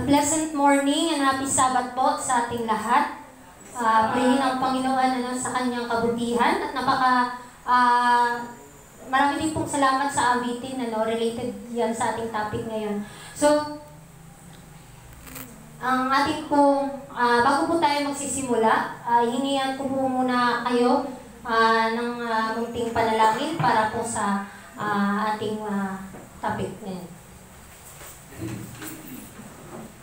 Pleasant morning and happy Sabbath po sa ating lahat. Prayin ang Panginoon sa kanyang kabutihan at marami din pong salamat sa awitin related yan sa ating topic ngayon. So, ang ating pong, bago po tayo magsisimula, hinihan ko po muna kayo ng munting panalangin para po sa ating topic ngayon.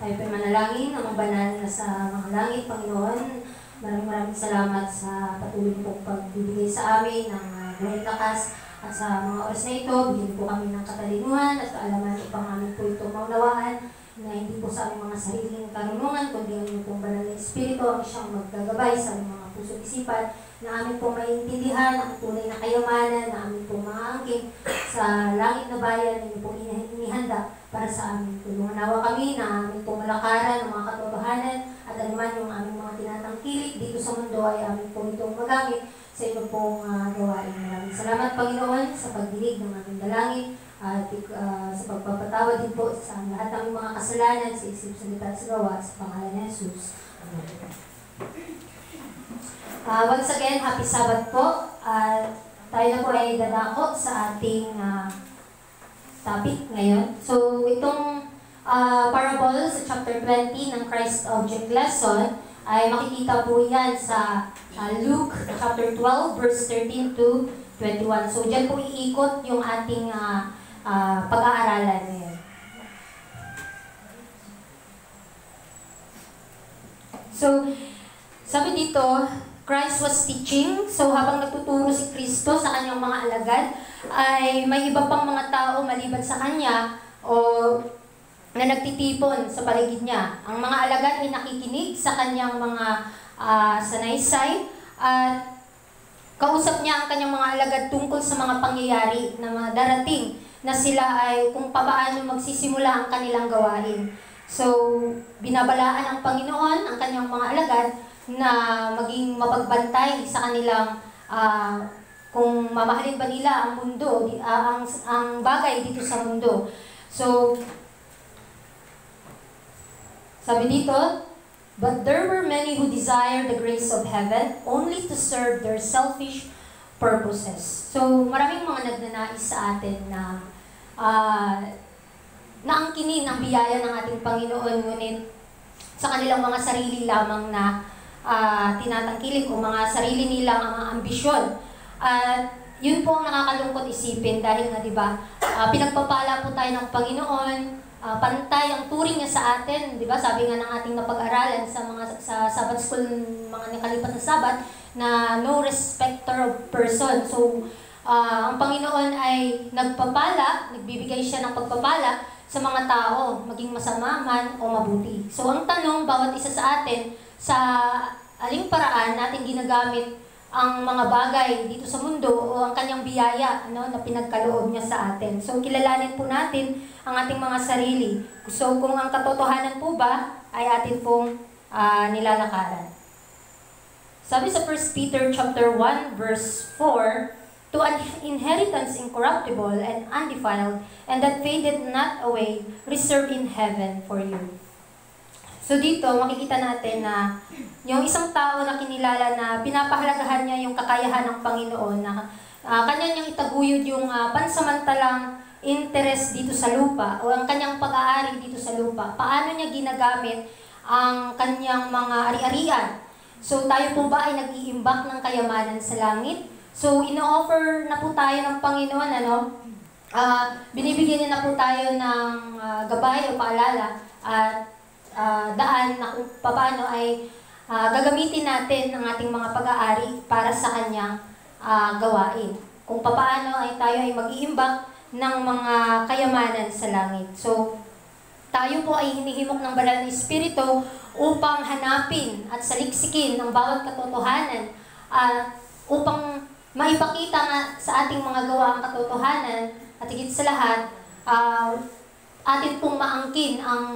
Tayo po manalangin, ang banal na sa mga langit, Panginoon. Maraming salamat sa patuloy pong pagbibigay sa amin ng buhay lakas at sa mga oras na ito. Bigyan po kami ng katalinuhan at kaalaman upang amin po ito maunawaan na hindi po sa aming mga sariling karunungan, kundi ang inyong pong banal na Espiritu ang siyang maggagabay sa aming mga puso at isipan na amin pong maintindihan ang tunay na kayamanan na amin pong maangking sa langit na bayan na inyong pong inihanda para sa amin. Tulungan nawa kami na amin pong malakaran ng mga katotohanan at anuman yung aming mga tinatangkilik dito sa mundo ay amin pong itong magamit sa inyong pong gawain. Maraming salamat, Panginoon, sa pagdinig ng aming dalangin at sa pagpapatawad din po sa lahat ng mga kasalanan sa isip, salita at sa gawa sa pangalan ni Jesus. Amen. Once again, happy Sabbath po. Tayo na po ay dadako sa ating topic ngayon. So, itong parable sa chapter 20 ng Christ Object Lesson ay makikita po yan sa Luke chapter 12 verse 13 to 21. So, dyan po iikot yung ating pag-aaralan ngayon. So, sabi dito, Christ was teaching. So, habang nagtuturo si Kristo sa kanyang mga alagad, ay may iba pang mga tao maliban sa kanya o na nagtitipon sa paligid niya. Ang mga alagad ay nakikinig sa kanyang mga sanaysay at kausap niya ang kanyang mga alagad tungkol sa mga pangyayari na mga darating na sila ay kung paano magsisimula ang kanilang gawain. So, binabalaan ng Panginoon ang kanyang mga alagad na maging mapagbantay sa kanilang kung mamahalin ba nila ang mundo, ang bagay dito sa mundo. So, sabi dito, but there were many who desired the grace of heaven only to serve their selfish purposes. So, maraming mga nagnanais sa atin na naangkinin ang biyaya ng ating Panginoon, ngunit sa kanilang mga sarili lamang na tinatangkilik o mga sarili nilang mga ambisyon. At yun po ang nakakalungkot isipin dahil nga, di ba, pinagpapala po tayo ng Panginoon, pantay ang turing niya sa atin, di ba? Sabi nga ng ating napag-aralan sa Sabbath School, mga nakalipat na Sabbath, na no respecter of person. So, ang Panginoon ay nagbibigay siya ng pagpapala sa mga tao, maging masama man o mabuti. So, ang tanong, bawat isa sa atin, sa aling paraan natin ginagamit ang mga bagay dito sa mundo o ang kanyang biyaya na pinagkaloob niya sa atin. So, kilalanin po natin ang ating mga sarili. So, kung ang katotohanan po ba ay atin pong nilalakaran. Sabi sa 1 Peter chapter 1 verse 4, to an inheritance incorruptible and undefiled, and that fadeth not away, reserved in heaven for you. So dito, makikita natin na yung isang tao na kinilala na pinapahalagahan niya yung kakayahan ng Panginoon, na kanya niyang itaguyod yung pansamantalang interest dito sa lupa o ang kanyang pag-aari dito sa lupa. Paano niya ginagamit ang kanyang mga ari-arian? So tayo po ba ay nag-iimbak ng kayamanan sa langit? So ino-offer na po tayo ng Panginoon, binibigyan niya na po tayo ng gabay o paalala at daan na kung paano ay gagamitin natin ang ating mga pag-aari para sa kanyang gawain. Kung paano ay tayo ay mag-iimbak ng mga kayamanan sa langit. So, tayo po ay hinihimok ng banal na Espiritu upang hanapin at saliksikin ang bawat katotohanan upang maipakita nga sa ating mga gawa ang katotohanan at higit sa lahat, atin pong maangkin ang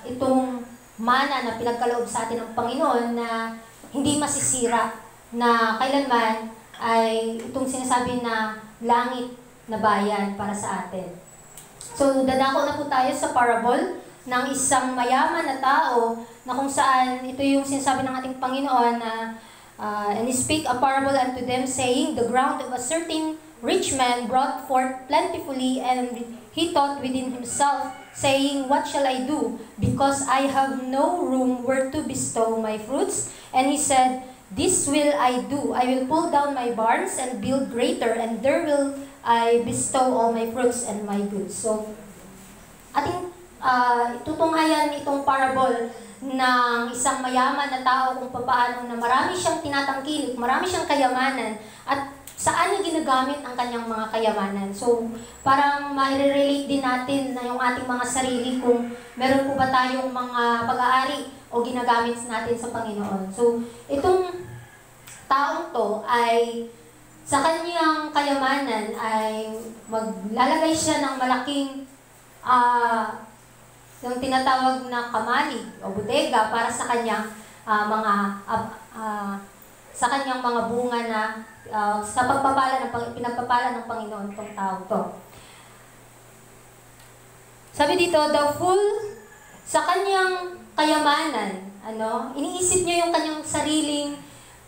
itong mana na pinagkaloob sa atin ng Panginoon na hindi masisira, na kailanman ay itong sinasabi na langit na bayan para sa atin. So, dadako na po tayo sa parable ng isang mayaman na tao na kung saan ito yung sinasabi ng ating Panginoon na and he spake a parable unto them, saying, the ground of a certain rich man brought forth plentifully, and he thought within himself, saying, what shall I do, because I have no room where to bestow my fruits? And he said, this will I do, I will pull down my barns and build greater, and there will I bestow all my fruits and my goods. So, ating tutunghayan itong parable ng isang mayaman na tao kung paano na marami siyang tinatangkilik, marami siyang kayamanan, at saan niya ginagamit ang kanyang mga kayamanan. So, parang ma-relate din natin na yung ating mga sarili kung meron po ba tayong mga pag-aari o ginagamit natin sa Panginoon. So, itong taong to ay sa kanyang kayamanan ay maglalagay siya ng malaking yung tinatawag na kamalig o bodega para sa kanyang sa kanyang mga bunga na sa pinagpapala ng Panginoon itong tao to. Sabi dito, the fool sa kanyang kayamanan, iniisip niya yung kanyang sariling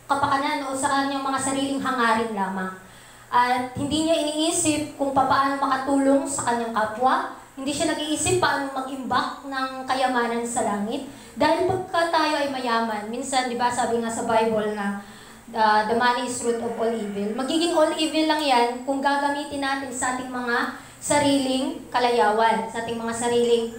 kapakanan o sa kanyang mga sariling hangarin lamang. At hindi niya iniisip kung paano makatulong sa kanyang kapwa. Hindi siya nag-iisip paano mag-imbak ng kayamanan sa langit. Dahil pagka tayo ay mayaman, minsan, di ba, sabi nga sa Bible na the money is root of all evil. Magiging all evil lang yan kung gagamitin natin sa ating mga sariling kalayawan, sa ating mga sariling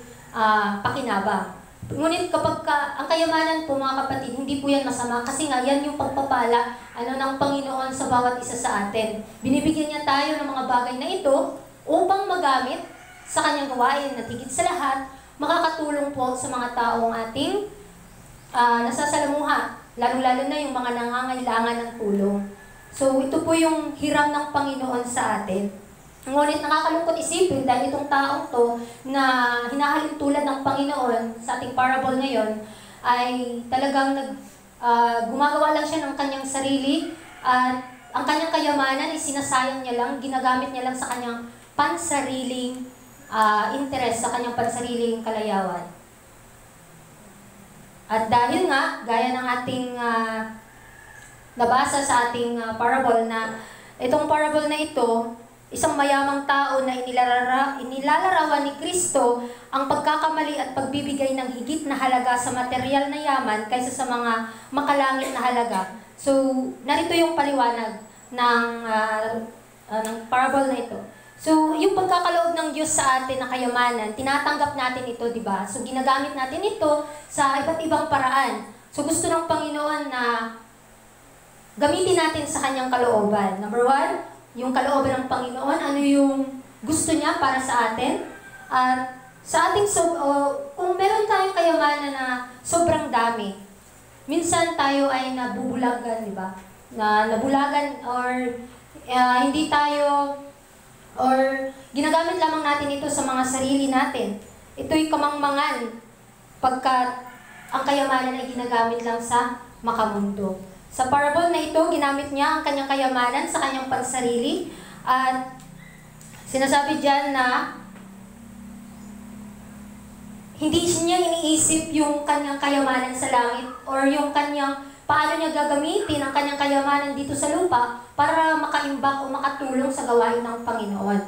pakinabang. Ngunit kapag ang kayamanan po, mga kapatid, hindi po yan masama kasi nga yan yung pagpapala ng Panginoon sa bawat isa sa atin. Binibigyan niya tayo ng mga bagay na ito upang magamit sa kanyang gawain at higit sa lahat, makakatulong po sa mga taong ating nasasalamuha, lalo-lalo na yung mga nangangailangan ng tulong. So, ito po yung hiram ng Panginoon sa atin. Ngunit nakakalungkot isipin dahil itong taong to na hinahalin tulad ng Panginoon sa ating parable ngayon ay talagang gumagawa lang siya ng kanyang sarili at ang kanyang kayamanan ay sinasayang niya lang, ginagamit niya lang sa kanyang pansariling interest, sa kanyang pansariling kalayawan. At dahil nga, gaya ng ating nabasa sa ating parable na itong parable na ito, isang mayamang tao na inilalarawan ni Kristo ang pagkakamali at pagbibigay ng higit na halaga sa material na yaman kaysa sa mga makalangit na halaga. So, narito yung paliwanag ng parable na ito. So, yung pagkakaloob ng Diyos sa atin na kayamanan, tinatanggap natin ito, di ba? So, ginagamit natin ito sa iba't ibang paraan. So, gusto ng Panginoon na gamitin natin sa kanyang kalooban. Number one, yung kalooban ng Panginoon, ano yung gusto niya para sa atin. At sa ating, kung meron tayong kayamanan na sobrang dami, minsan tayo ay nabubulagan, di ba? Nabulagan or hindi tayo or ginagamit lamang natin ito sa mga sarili natin. Ito'y kamangmangan pagkat ang kayamanan ay ginagamit lang sa makamundo. Sa parable na ito, ginamit niya ang kanyang kayamanan sa kanyang pansarili at sinasabi diyan na hindi niya iniisip yung kanyang kayamanan sa langit or yung kanyang paano niya gagamitin ang kanyang kayamanan dito sa lupa para makaimbak o makatulong sa gawain ng Panginoon.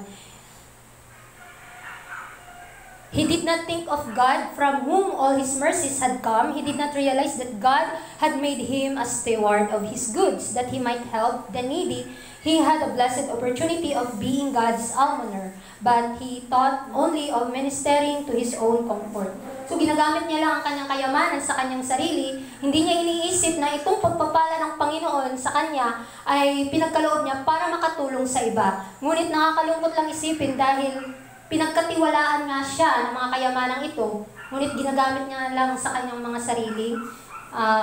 He did not think of God from whom all His mercies had come. He did not realize that God had made him a steward of His goods, that he might help the needy. He had a blessed opportunity of being God's almoner, but he thought only of ministering to his own comfort. So ginagamit niya lang ang kanyang kayamanan sa kanyang sarili, hindi niya iniisip na itong pagpapala ng Panginoon sa kanya ay pinagkaloob niya para makatulong sa iba. Ngunit nakakalungkot lang isipin dahil pinagkatiwalaan nga siya ng mga kayamanang ito, ngunit ginagamit niya lang sa kanyang mga sariling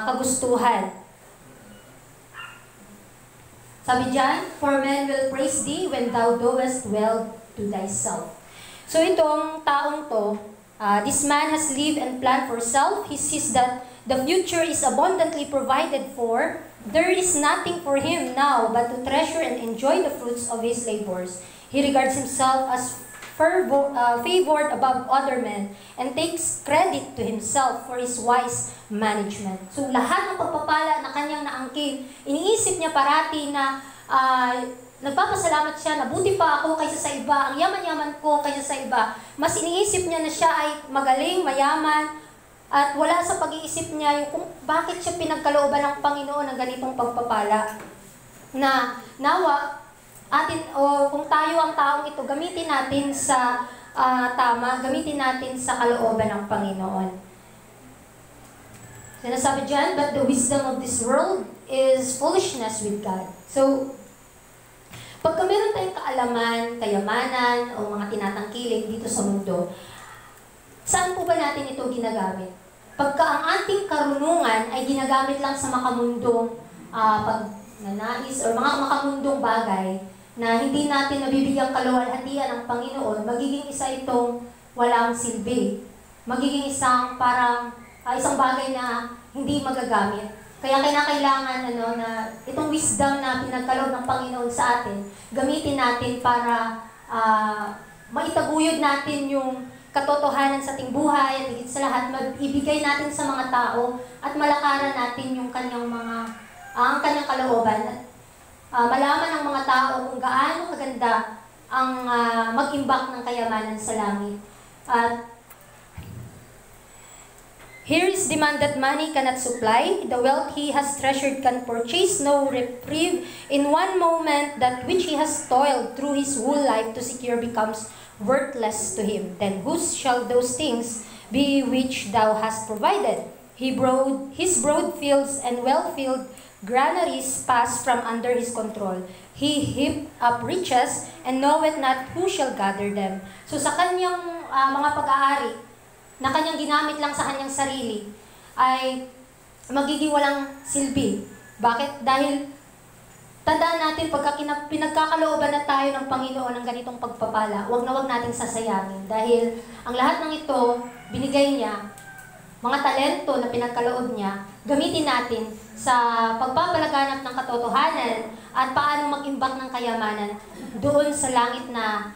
kagustuhan. Sabi diyan, for men will praise thee when thou doest well to thyself. So itong taong to, this man has lived and planned for self. He sees that the future is abundantly provided for. There is nothing for him now but to treasure and enjoy the fruits of his labors. He regards himself as favored above other men and takes credit to himself for his wise management. So lahat ng pagpapala na kanyang naangkin, iniisip niya parati na nagpapasalamat siya na buti pa ako kaysa sa iba, ang yaman-yaman ko kaysa sa iba. Mas iniisip niya na siya ay magaling, mayaman, at wala sa pag-iisip niya yung kung bakit siya pinagkalooban ng Panginoon ng ganitong pagpapala. Na nawa, kung tayo ang taong ito, gamitin natin sa tama, gamitin natin sa kalooban ng Panginoon. Sinasabi dyan, but the wisdom of this world is foolishness with God. So, pagka meron tayong kaalaman, kayamanan, o mga tinatangkilik dito sa mundo, saan po ba natin ito ginagamit? Pagka ang ating karunungan ay ginagamit lang sa makamundong pagnanais o mga makamundong bagay na hindi natin nabibigyang kaluwalhatian ng Panginoon, magiging isa itong walang silbi. Magiging isang bagay na hindi magagamit. Kaya kinakailangan na itong wisdom na pinagkaloob ng Panginoon sa atin, gamitin natin para maitaguyod natin yung katotohanan sa ating buhay at higit sa lahat, ibigay natin sa mga tao at malakaran natin yung kanyang kanyang kalooban. Malaman ng mga tao kung gaano kaganda ang mag-imbak ng kayamanan sa langit. Here is demand that money cannot supply. The wealth he has treasured can purchase no reprieve. In one moment, that which he has toiled through his whole life to secure becomes worthless to him. Then whose shall those things be which thou hast provided? His broad fields and well-filled granaries pass from under his control. He heaped up riches and knoweth not who shall gather them. So sa kanyang mga pag-aari, na kanyang ginamit lang sa kanyang sarili, ay magiging walang silbi. Bakit? Dahil tandaan natin, pagka pinagkakalooban na tayo ng Panginoon ng ganitong pagpapala, wag na wag nating sasayangin. Dahil ang lahat ng ito, binigay niya, mga talento na pinagkaloob niya, gamitin natin sa pagpapalaganap ng katotohanan at paano mag-imbak ng kayamanan doon sa langit na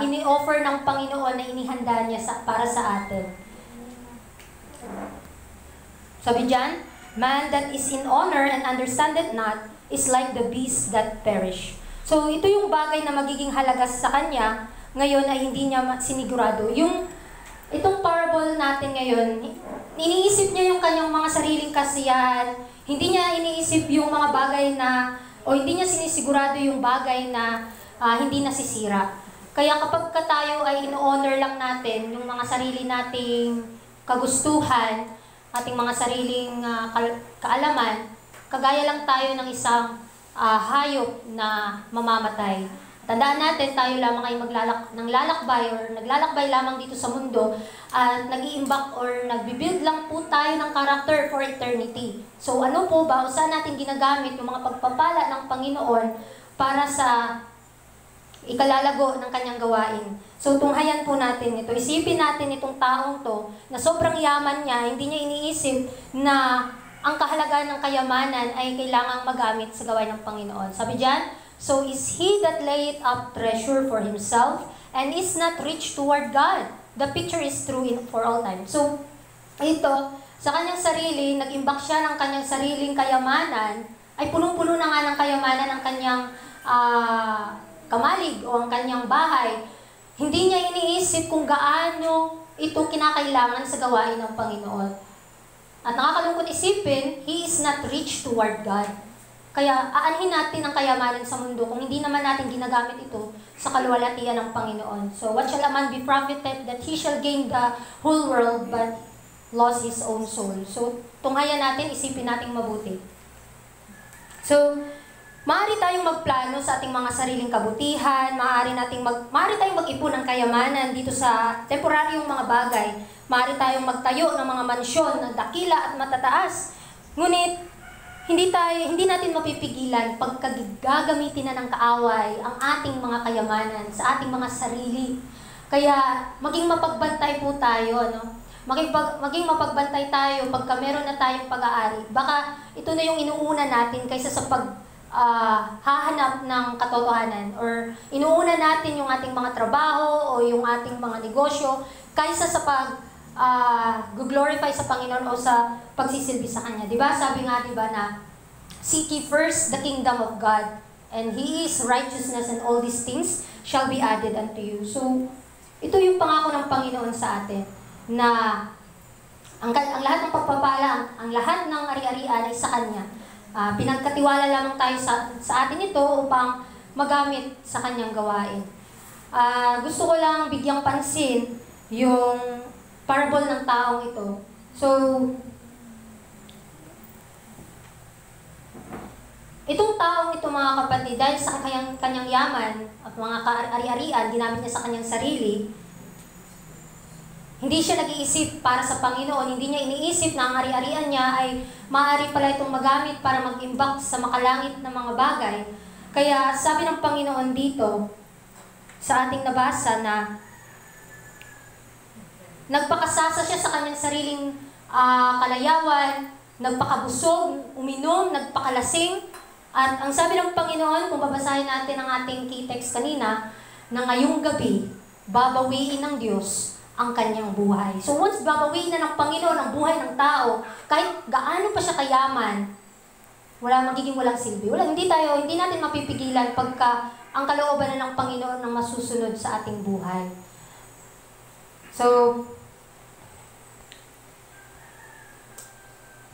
ini-offer ng Panginoon na inihanda niya para sa atin. Sabi dyan, man that is in honor and understandeth not is like the beasts that perish. So ito yung bagay na magiging halaga sa kanya, ngayon ay hindi niya sinigurado. Itong parable natin ngayon, iniisip niya yung kanyang mga sariling kasiyahan, hindi niya iniisip yung mga bagay na, o hindi niya sinisigurado yung bagay na hindi nasisira. Kaya kapag tayo ay ino-honor lang natin yung mga sarili nating kagustuhan, ating mga sariling kaalaman, kagaya lang tayo ng isang hayop na mamamatay. Tandaan natin, tayo lamang ay naglalakbay or naglalakbay lamang dito sa mundo at nag-iimbak or nagbibuild lang po tayo ng character for eternity. So ano po ba, o saan natin ginagamit yung mga pagpapala ng Panginoon para sa ikalalago ng kanyang gawain. So tunghayan po natin ito. Isipin natin itong taong to na sobrang yaman niya, hindi niya iniisip na ang kahalagahan ng kayamanan ay kailangang magamit sa gawain ng Panginoon. Sabi diyan, so is he that layeth up treasure for himself and is not rich toward God. The picture is true for all time. So ito, sa kanyang sarili, nag-imbak siya ng kanyang sariling kayamanan, ay punong-puno na nga ng kayamanan ng kanyang kamalig o ang kanyang bahay. Hindi niya iniisip kung gaano ito kinakailangan sa gawain ng Panginoon. At nakakalungkot isipin, he is not rich toward God. Kaya aanhin natin ang kayamanan sa mundo kung hindi naman natin ginagamit ito sa kaluwalhatian ng Panginoon. So what shall a man be profited that he shall gain the whole world but lost his own soul? So tunghayan natin, isipin natin mabuti. So maaari tayong magplano sa ating mga sariling kabutihan, maaari tayong mag-ipon ng kayamanan dito sa temporaryong mga bagay. Maaari tayong magtayo ng mga mansyon na dakila at matataas. Ngunit hindi natin mapipigilan pagkagagamitin na ng kaaway ang ating mga kayamanan sa ating mga sarili. Kaya maging mapagbantay po tayo, no? Maging mapagbantay tayo pagka meron na tayong pag-aari. Baka ito na yung inuuna natin kaysa sa hahanap ng katotohanan or inuuna natin yung ating mga trabaho o yung ating mga negosyo kaysa sa glorify sa Panginoon o sa pagsisilbi sa Kanya. Diba? Sabi nga, diba, na seek ye first the kingdom of God, and He is righteousness, and all these things shall be added unto you. So, ito yung pangako ng Panginoon sa atin, na ang lahat ng pagpapala, ang lahat ng ari-arian ay sa Kanya. Pinagkatiwala lamang tayo sa atin ito upang magamit sa Kanyang gawain. Gusto ko lang bigyang pansin yung parable ng taong ito. So, itong taong ito, mga kapatid, dahil sa kanyang yaman at mga ari-arian, ginamit niya sa kanyang sarili, hindi siya nag-iisip para sa Panginoon, hindi niya iniisip na ang ari-arian niya ay maaari pala itong magamit para mag-imbak sa makalangit na mga bagay. Kaya sabi ng Panginoon dito, sa ating nabasa, na nagpakasasa siya sa kanyang sariling kalayawan, nagpakabusog, uminom, nagpakalasing. At ang sabi ng Panginoon, kung babasahin natin ang ating key text kanina, na ngayong gabi, babawiin ng Diyos ang kanyang buhay. So once babawiin na ng Panginoon ang buhay ng tao, kahit gaano pa siya kayaman, magiging walang silbi. Hindi natin mapipigilan pagka ang kalooban na ng Panginoon ang masusunod sa ating buhay. So,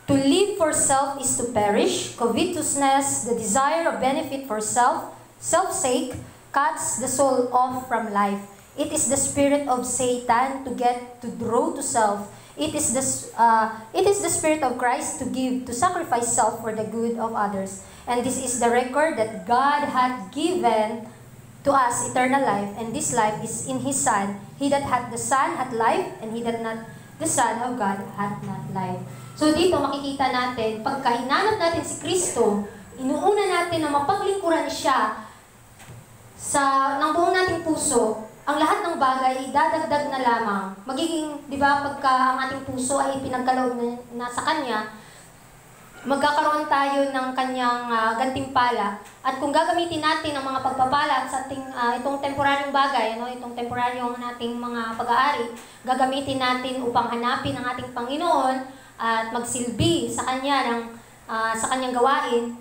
to live for self is to perish. Covetousness, the desire of benefit for self's sake, cuts the soul off from life. It is the spirit of Satan to draw to self. It is the spirit of Christ to sacrifice self for the good of others. And this is the record that God had given to us, eternal life, and this life is in His Son. He that hath the Son hath life, and he that not the Son of God hath not life. So dito makikita natin, pagka hinanap natin si Kristo, inuuna natin na mapaglingkuran siya ng buong nating puso, ang lahat ng bagay idadagdag na lamang. Magiging, di ba, pagka ang ating puso ay pinagkaloob na sa Kanya, magkakaroon tayo ng Kanyang gantimpala. At kung gagamitin natin ang mga pagpapala sa ating itong temporaryong bagay, itong temporaryong nating mga pag-aari, gagamitin natin upang hanapin ang ating Panginoon at magsilbi sa Kanya sa Kanyang gawain,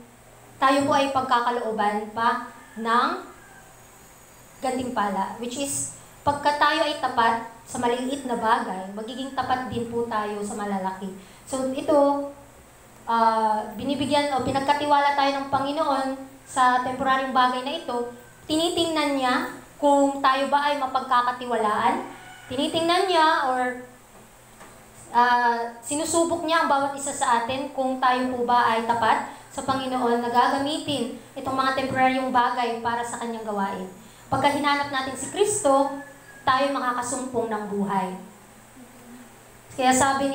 tayo po ay pagkakalooban pa ng gantimpala, which is pagka tayo ay tapat sa maliliit na bagay, magiging tapat din po tayo sa malalaki. So ito, binibigyan o pinagkatiwala tayo ng Panginoon sa temporaryong bagay na ito. Tinitingnan niya kung tayo ba ay mapagkakatiwalaan. Tinitingnan niya or sinusubok niya ang bawat isa sa atin kung tayo po ba ay tapat sa Panginoon na gagamitin itong mga temporaryong bagay para sa Kanyang gawain. Pagka hinanap natin si Kristo, tayo makakasumpong ng buhay. Kaya sabi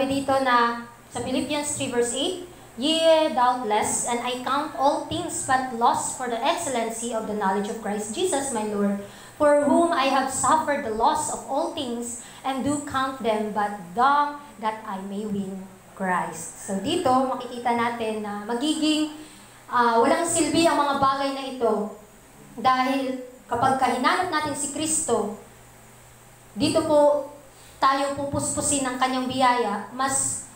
dito na sa Philippians 3 verse 8, Yea, doubtless, and I count all things but loss for the excellency of the knowledge of Christ Jesus my Lord, for whom I have suffered the loss of all things, and do count them but dung, that I may win Christ. So dito, makikita natin na magiging walang silbi ang mga bagay na ito. Dahil kapag hinanap natin si Kristo, dito po tayo pupuspusin ng Kanyang biyaya, mas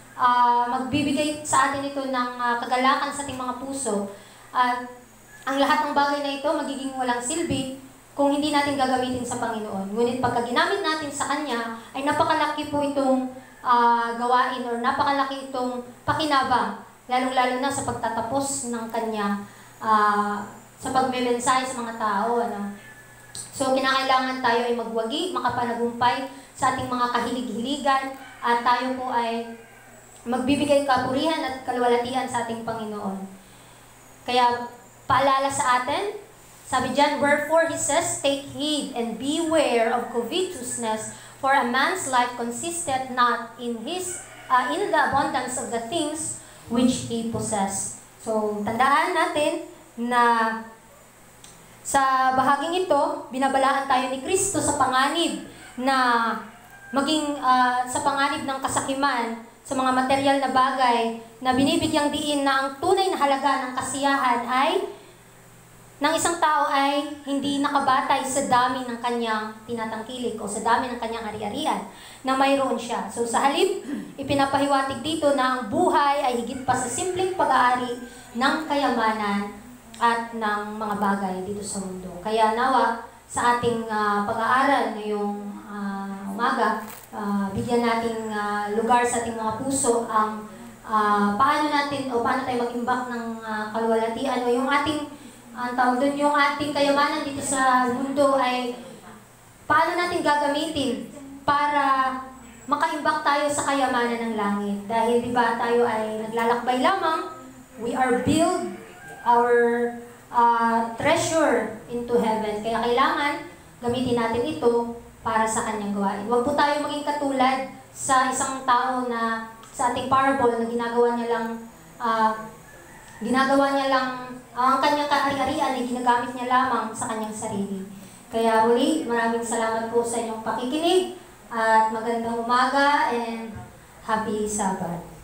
magbibigay sa atin ito ng kagalakan sa ating mga puso. At ang lahat ng bagay na ito magiging walang silbi kung hindi natin gagamitin sa Panginoon. Ngunit pagka ginamit natin sa Kanya, ay napakalaki po itong gawain or napakalaki itong pakinabang, lalong-lalo na sa pagtatapos ng Kanya sa pagmemensahe sa mga tao. So, kinakailangan tayo ay magwagi, makapanagumpay sa ating mga kahilig-hiligan, at tayo po ay magbibigay kapurihan at kalwalatian sa ating Panginoon. Kaya, paalala sa atin, sabi dyan, wherefore he says, take heed and beware of covetousness, for a man's life consisteth not in the abundance of the things which he possess. So, tandaan natin na sa bahaging ito, binabalaan tayo ni Kristo sa panganib na maging sa panganib ng kasakiman, sa mga material na bagay na binibigyang diin na ang tunay na halaga ng kasiyahan ay ng isang tao ay hindi nakabatay sa dami ng kanyang tinatangkilik o sa dami ng kanyang ari-arian na mayroon siya. So sa halip, ipinapahiwatig dito na ang buhay ay higit pa sa simpleng pag-aari ng kayamanan at ng mga bagay dito sa mundo. Kaya nawa sa ating pag-aaral ngayong umaga, bigyan nating lugar sa ating mga puso ang paano tayo mag-imbak ng kaluwalhatian o yung ating ang tawag doon, yung ating kayamanan dito sa mundo ay paano natin gagamitin para makaimbak tayo sa kayamanan ng langit. Dahil di ba tayo ay naglalakbay lamang, we are build our treasure into heaven. Kaya kailangan gamitin natin ito para sa kanyang gawain. Huwag po tayo maging katulad sa isang tao na sa ating parable na ginagawa niya lang ang kanyang kahari-harian ay ginagamit niya lamang sa kanyang sarili. Kaya muli, maraming salamat po sa inyong pakikinig at magandang umaga and happy Sabbath.